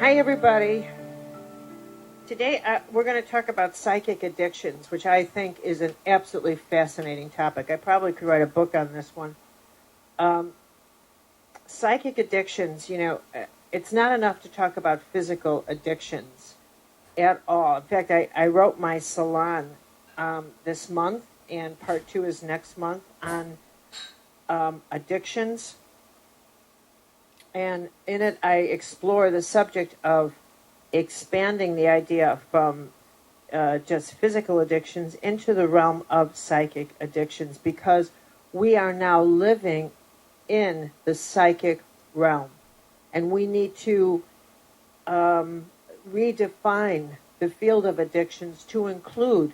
Hi, everybody. Today we're going to talk about psychic addictions, which I think is an absolutely fascinating topic. I probably could write a book on this one. Psychic addictions, it's not enough to talk about physical addictions at all. In fact, I wrote my salon this month, and part 2 is next month on addictions. And in it, I explore the subject of expanding the idea from just physical addictions into the realm of psychic addictions, because we are now living in the psychic realm, and we need to redefine the field of addictions to include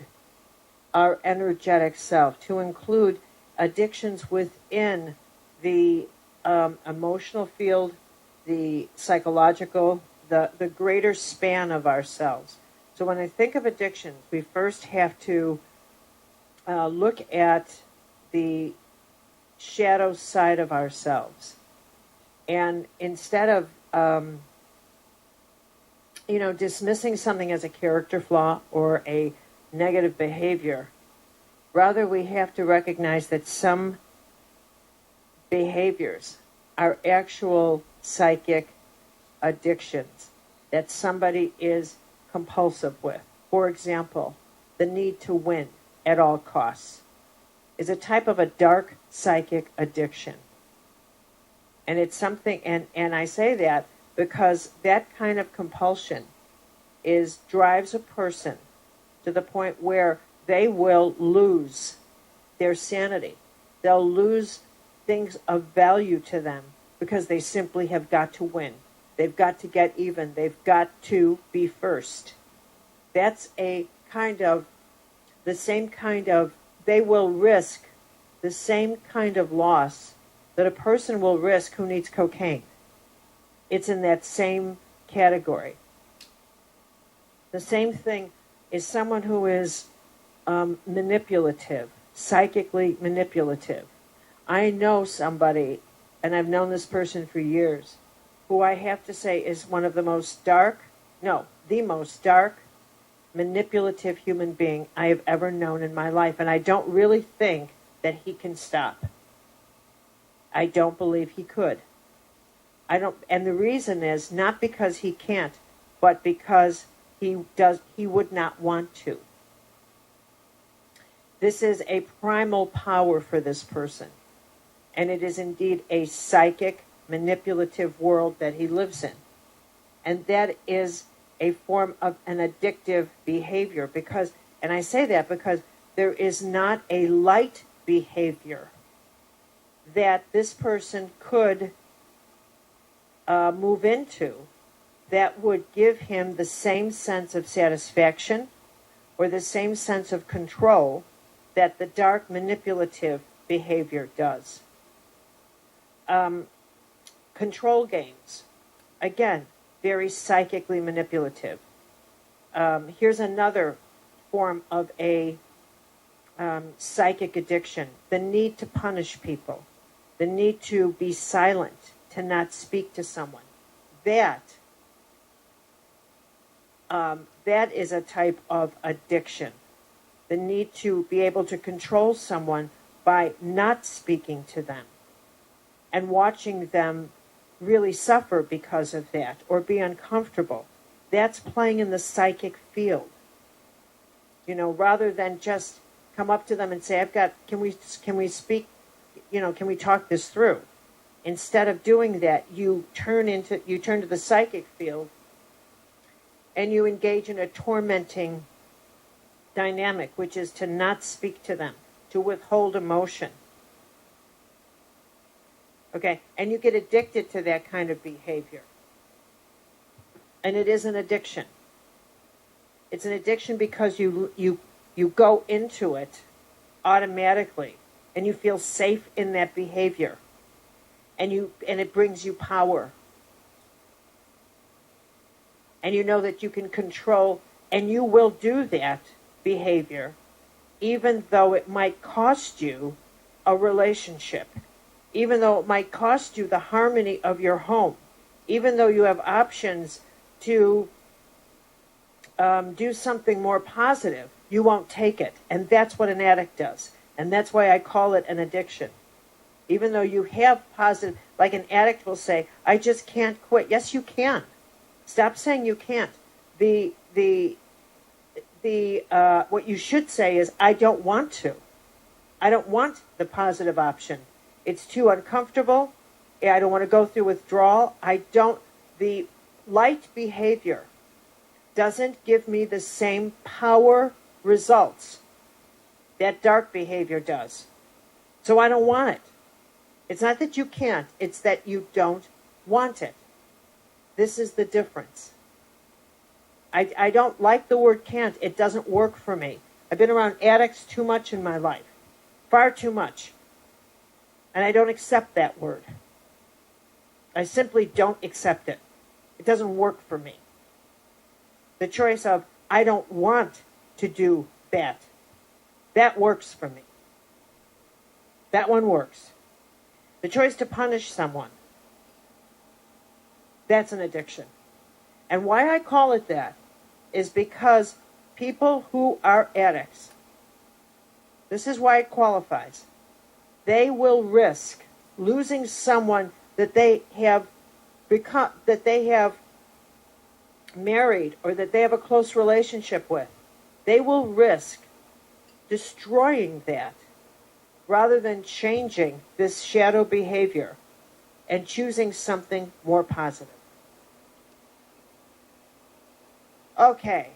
our energetic self, to include addictions within the emotional field, the psychological, the greater span of ourselves. So when I think of addictions, we first have to look at the shadow side of ourselves. And instead of, dismissing something as a character flaw or a negative behavior, rather we have to recognize that some behaviors are actual psychic addictions that somebody is compulsive with. For example, the need to win at all costs is a type of a dark psychic addiction. And it's something, and I say that because that kind of compulsion drives a person to the point where they will lose their sanity. They'll lose things of value to them because they simply have got to win. They've got to get even. They've got to be first. That's a kind of, the same kind of, they will risk the same kind of loss that a person will risk who needs cocaine. It's in that same category. The same thing is someone who is manipulative, psychically manipulative. I know somebody, and I've known this person for years, who I have to say is one of the most dark, manipulative human being I have ever known in my life. And I don't really think that he can stop. I don't believe he could. And the reason is not because he can't, but because he would not want to. This is a primal power for this person. And it is indeed a psychic, manipulative world that he lives in. And that is a form of an addictive behavior. And I say that because there is not a light behavior that this person could move into that would give him the same sense of satisfaction or the same sense of control that the dark manipulative behavior does. Control games, again, very psychically manipulative. Here's another form of a psychic addiction: the need to punish people, the need to be silent, to not speak to someone. That is a type of addiction. The need to be able to control someone by not speaking to them and watching them really suffer because of that or be uncomfortable. That's playing in the psychic field. Rather than just come up to them and say, can we speak, can we talk this through? Instead of doing that, you turn to the psychic field and you engage in a tormenting dynamic, which is to not speak to them, to withhold emotion. Okay, and you get addicted to that kind of behavior. And it is an addiction. It's an addiction because you go into it automatically, and you feel safe in that behavior, and it brings you power. And you know that you can control, and you will do that behavior, even though it might cost you a relationship, even though it might cost you the harmony of your home, even though you have options to do something more positive, you won't take it. And that's what an addict does. And that's why I call it an addiction. Even though you have positive, like an addict will say, I just can't quit. Yes, you can. Stop saying you can't. What you should say is, I don't want to. I don't want the positive option. It's too uncomfortable. I don't want to go through withdrawal. The light behavior doesn't give me the same power results that dark behavior does. So I don't want it. It's not that you can't, it's that you don't want it. This is the difference. I don't like the word can't. It doesn't work for me. I've been around addicts too much in my life. Far too much. And I don't accept that word. I simply don't accept it. It doesn't work for me. The choice of, I don't want to do that. That works for me. That one works. The choice to punish someone. That's an addiction. And why I call it that is because people who are addicts, this is why it qualifies, they will risk losing someone that they have become, that they have married or that they have a close relationship with. They will risk destroying that rather than changing this shadow behavior and choosing something more positive. Okay,